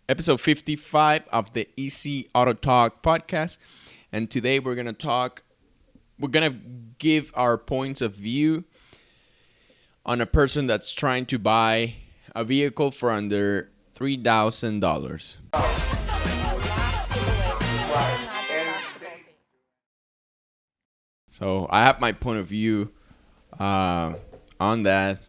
episode 55 of the EZ Auto Talk podcast. And today we're going to give our points of view on a person that's trying to buy a vehicle for under $3,000. So I have my point of view on that.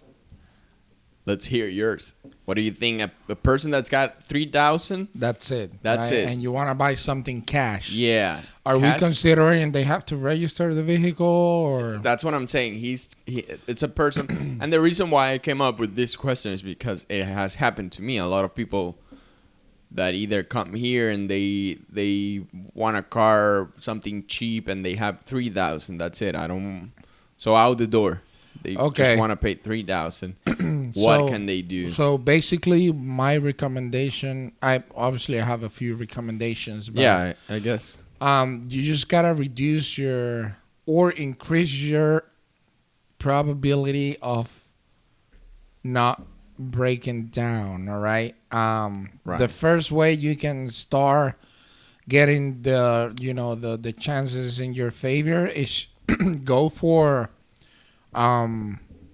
Let's hear yours. What do you think? A person that's got $3,000? That's it. That's it. And you want to buy something cash. Yeah. Are cash? we considering they have to register the vehicle or? That's what I'm saying. It's a person. And the reason why I came up with this question is because it has happened to me. A lot of people that either come here and they want a car, something cheap, and they have $3,000. That's it. So out the door. They just want to pay $3,000. What can they do? So basically, my recommendation. I have a few recommendations. But, yeah, I guess. You just gotta reduce or increase your probability of not breaking down. All right. Right. The first way you can start getting the chances in your favor is go for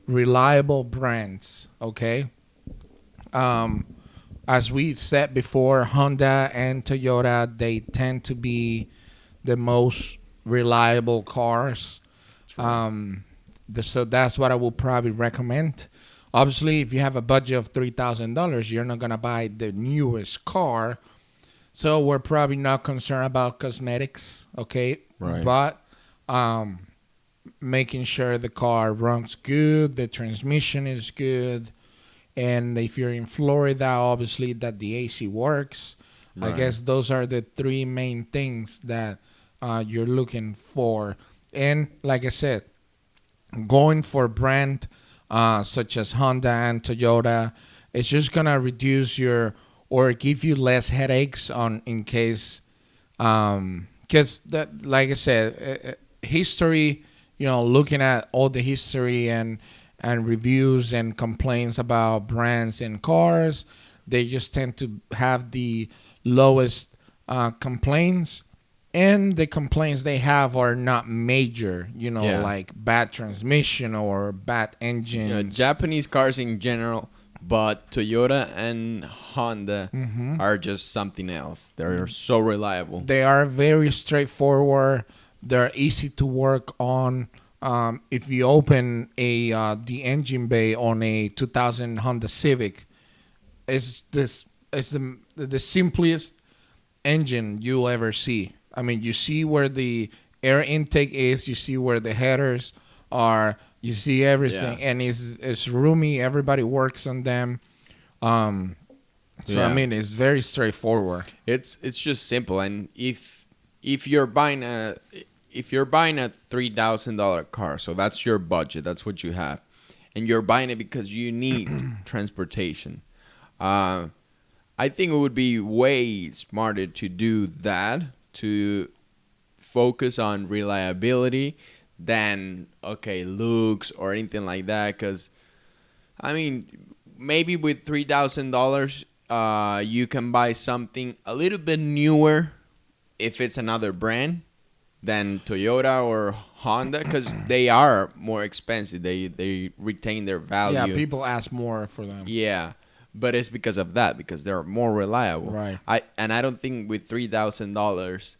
reliable brands. Okay. As we said before, Honda and Toyota, they tend to be the most reliable cars. So that's what I will probably recommend. Obviously, if you have a budget of $3,000, you're not gonna buy the newest car. So we're probably not concerned about cosmetics. Okay. Right. But making sure the car runs good, the transmission is good, and if you're in Florida, obviously that the AC works. Right. I guess those are the three main things that you're looking for. And like I said, going for brand such as Honda and Toyota, it's just gonna reduce or give you less headaches in case, because that, like I said, history. Looking at all the history and reviews and complaints about brands and cars, they just tend to have the lowest complaints, and the complaints they have are not major, like bad transmission or bad engine. Japanese cars in general, but Toyota and Honda are just something else. They're so reliable. They are very straightforward. They're easy to work on. If you open the engine bay on a 2000 Honda Civic, it's the simplest engine you'll ever see. I mean, you see where the air intake is, you see where the headers are, you see everything, and it's roomy. Everybody works on them. I mean, it's very straightforward. It's just simple, and if you're buying a $3,000 car, so that's your budget, that's what you have, and you're buying it because you need transportation, I think it would be way smarter to do that, to focus on reliability than looks or anything like that. Because I mean, maybe with $3,000 you can buy something a little bit newer if it's another brand than Toyota or Honda, because they are more expensive. They retain their value. Yeah, people ask more for them. Yeah, but it's because of that, because they're more reliable. Right. I don't think with $3,000,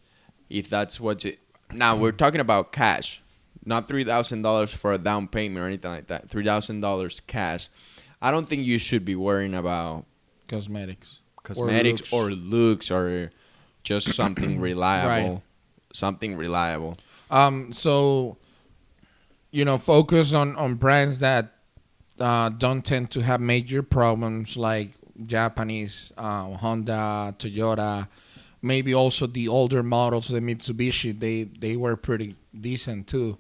if that's what you... Now, we're talking about cash, not $3,000 for a down payment or anything like that. $3,000 cash. I don't think you should be worrying about cosmetics or looks or just something reliable. Right. Something reliable. So, focus on brands that don't tend to have major problems, like Japanese, Honda, Toyota, maybe also the older models, the Mitsubishi. They were pretty decent too.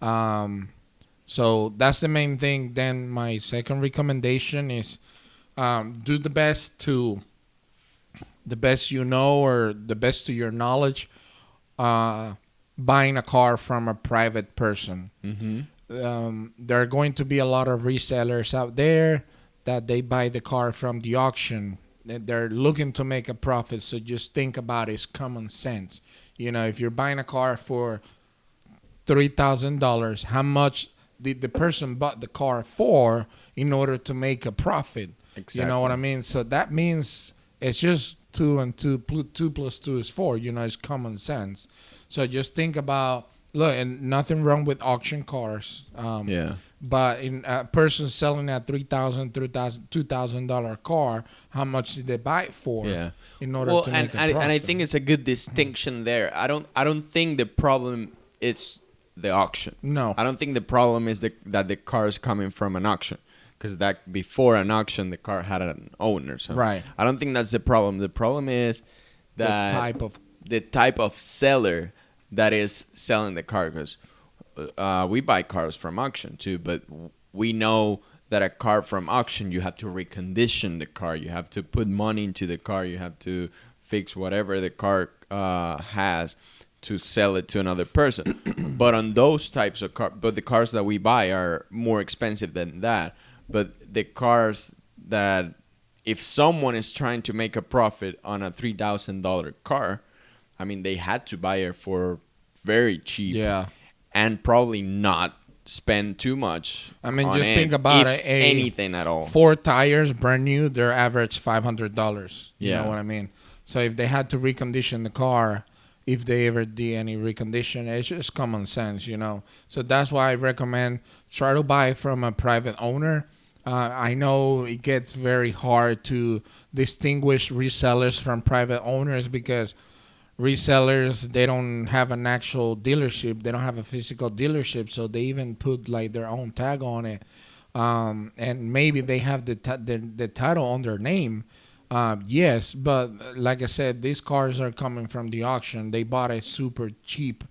So that's the main thing. Then my second recommendation is do the best to or the best to your knowledge. Buying a car from a private person. There are going to be a lot of resellers out there that they buy the car from the auction, they're looking to make a profit. So just think about it's common sense. If you're buying a car for $3,000, how much did the person bought the car for in order to make a profit? Exactly. You know what I mean? So that means it's just 2 and 2 plus 2 is 4. It's common sense. So just think about, look, and nothing wrong with auction cars. Yeah. But in a person selling a $2,000 car, how much did they buy it for? Yeah. In order to make a profit? And I think it's a good distinction there. I don't think the problem is the auction. No. I don't think the problem is that the car is coming from an auction, because that before an auction the car had an owner. So Right. I don't think that's the problem. The problem is that the type of seller that is selling the car, because we buy cars from auction too, but we know that a car from auction, you have to recondition the car, you have to put money into the car, you have to fix whatever the car has to sell it to another person. But on those types of cars, but the cars that we buy are more expensive than that. But the cars that, if someone is trying to make a profit on a $3,000 car, I mean, they had to buy it for very cheap. Yeah. And probably not spend too much. I mean, on just think about it. Anything at all. 4 tires, brand new, they're average $500. You know what I mean? So if they had to recondition the car, if they ever did any recondition, it's just common sense, So that's why I recommend try to buy from a private owner. I know it gets very hard to distinguish resellers from private owners, because resellers, they don't have an actual dealership. They don't have a physical dealership, so they even put like their own tag on it. And maybe they have the title on their name. Yes, but like I said, these cars are coming from the auction. They bought it super cheap.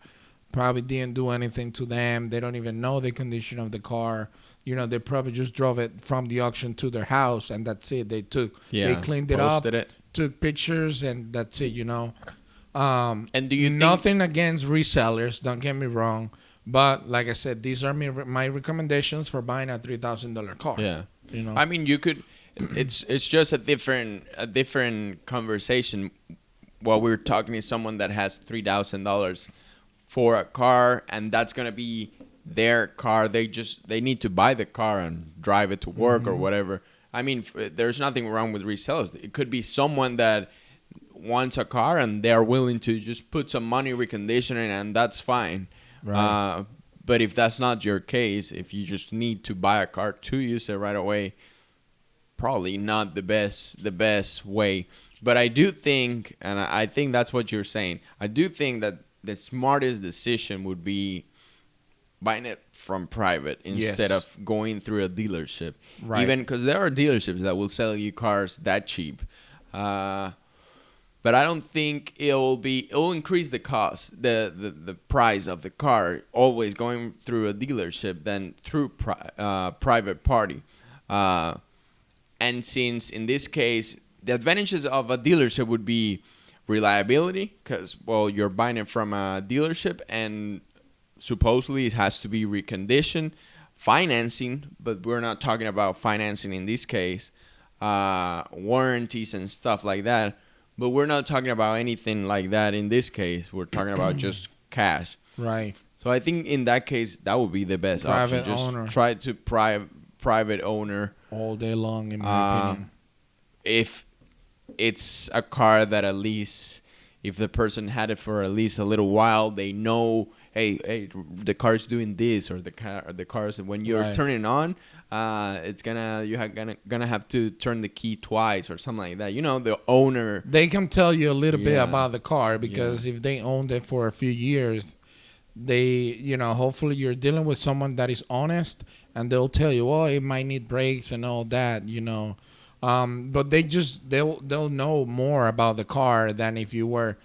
Probably didn't do anything to them. They don't even know the condition of the car. They probably just drove it from the auction to their house, and that's it. They cleaned it up, took pictures, and that's it. And do you nothing against resellers? Don't get me wrong, but like I said, these are my recommendations for buying a $3,000 car. Yeah, I mean, you could. It's just a different conversation. While we're talking to someone that has $3,000 for a car, and that's gonna be their car. They need to buy the car and drive it to work or whatever. I mean, there's nothing wrong with resellers. It could be someone that wants a car and they're willing to just put some money reconditioning, and that's fine. Right. But if that's not your case, if you just need to buy a car to use it right away, probably not the best way. But I do think, and I think that's what you're saying, I do think that the smartest decision would be buying it from private instead of going through a dealership. Right. Even because there are dealerships that will sell you cars that cheap. But I don't think it'll increase the cost, the price of the car, always going through a dealership than through private party. And since in this case, the advantages of a dealership would be reliability, because, well, you're buying it from a dealership and supposedly it has to be reconditioned. Financing, but we're not talking about financing in this case. Warranties and stuff like that. But we're not talking about anything like that in this case. We're talking about just cash. Right. So I think in that case, that would be the best option. Just try to private owner. All day long, in my opinion. If it's a car that at least, if the person had it for at least a little while, they know, hey, the car's doing this, or the car's, when you're turning on, you're gonna have to turn the key twice or something like that. The owner, they can tell you a little bit about the car, because if they owned it for a few years, they, hopefully you're dealing with someone that is honest, and they'll tell you, well, it might need brakes and all that, but they'll know more about the car than if you were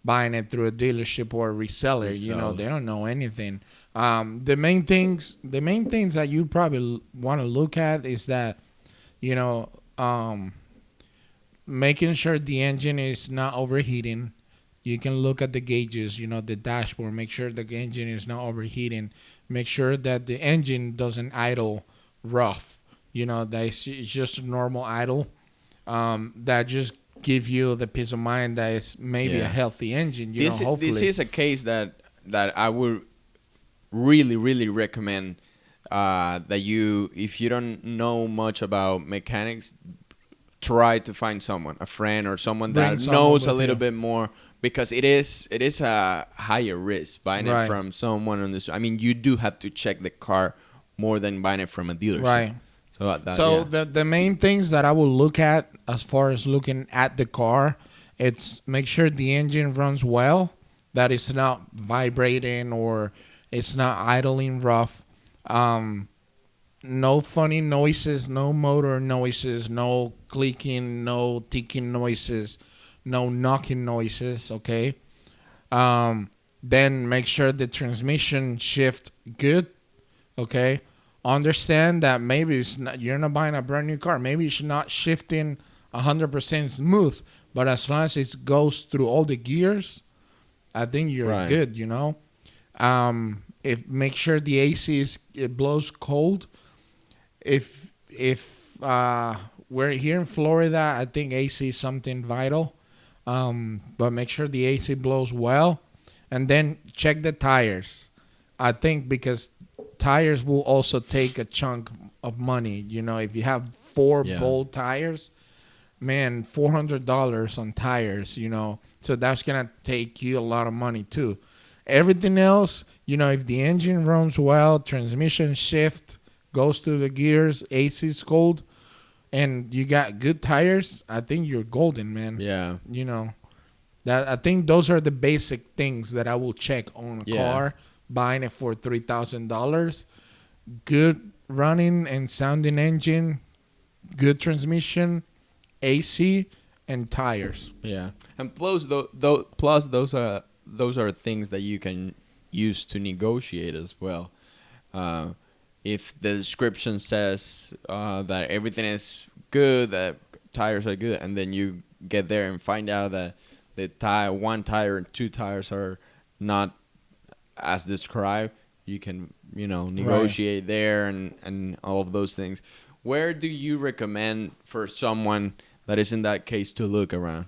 buying it through a dealership or a reseller. They don't know anything. The main things that you probably want to look at is that, making sure the engine is not overheating. You can look at the gauges, the dashboard, make sure the engine is not overheating. Make sure that the engine doesn't idle rough, that it's just a normal idle. that just give you the peace of mind that it's maybe a healthy engine. Hopefully. This is a case that I would really recommend that you, if you don't know much about mechanics, try to find someone, a friend or someone that knows a little bit more, because it is a higher risk buying it from someone on this. I mean, you do have to check the car more than buying it from a dealership. Right. So the main things that I will look at as far as looking at the car, it's make sure the engine runs well, that it's not vibrating or it's not idling rough. No funny noises, no motor noises, no clicking, no ticking noises, no knocking noises, okay? Then make sure the transmission shift good, okay? Understand that maybe you're not buying a brand new car. Maybe it's not shifting 100% smooth, but as long as it goes through all the gears, I think you're good, If make sure the AC it blows cold. If we're here in Florida, I think AC is something vital. But make sure the AC blows well, and then check the tires. I think because tires will also take a chunk of money. If you have 4 bolt tires, man, $400 on tires. So that's gonna take you a lot of money too. Everything else, if the engine runs well, transmission shift goes through the gears, AC is cold, and you got good tires, I think you're golden, man. Yeah. That I think those are the basic things that I will check on a car, buying it for $3,000. Good running and sounding engine, good transmission, AC, and tires. Yeah. And plus those are things that you can use to negotiate as well. If the description says that everything is good, that tires are good, and then you get there and find out that the one tire and 2 tires are not as described, you can negotiate there and all of those things. Where do you recommend for someone that is in that case to look around?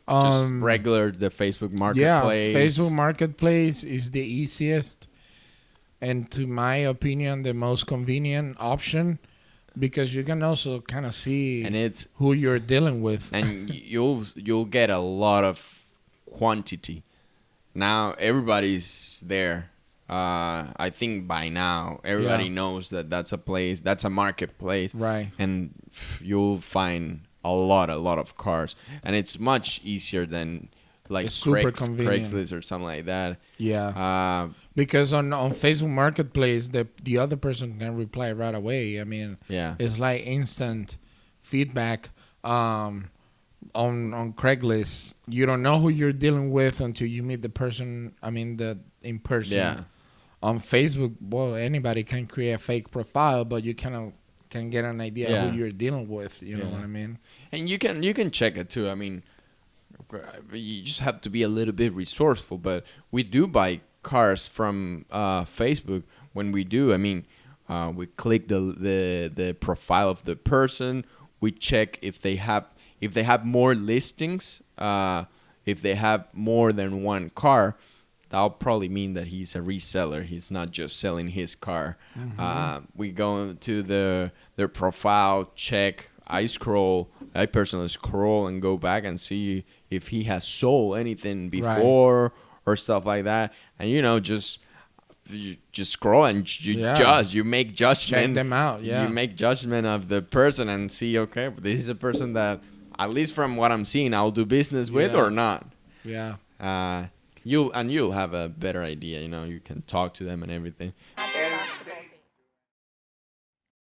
Just regular, the Facebook Marketplace. Yeah, Facebook Marketplace is the easiest, and to my opinion, the most convenient option, because you can also kind of see who you're dealing with, and you'll get a lot of quantity. Now everybody's there. I think by now everybody knows that that's a place, that's a marketplace, right? And you'll find a lot of cars, and it's much easier than like Craigslist or something like that. Yeah. Because on Facebook Marketplace, the other person can reply right away. I mean, it's like instant feedback. On Craigslist, you don't know who you're dealing with until you meet the person. I mean, in person. Yeah. On Facebook, well, anybody can create a fake profile, but you kind of can get an idea who you're dealing with. You know what I mean? And you can check it too. I mean, you just have to be a little bit resourceful. But we do buy cars from Facebook. When we do, I mean, we click the profile of the person. We check if they have more listings. If they have more than one car, that'll probably mean that he's a reseller. He's not just selling his car. Mm-hmm. We go to their profile, check. I personally scroll and go back and see if he has sold anything before or stuff like that. And you just scroll and you make judgment. Check them out. Yeah, you make judgment of the person and see, okay, this is a person that, at least from what I'm seeing, I'll do business with or not. Yeah. You'll have a better idea. You can talk to them and everything.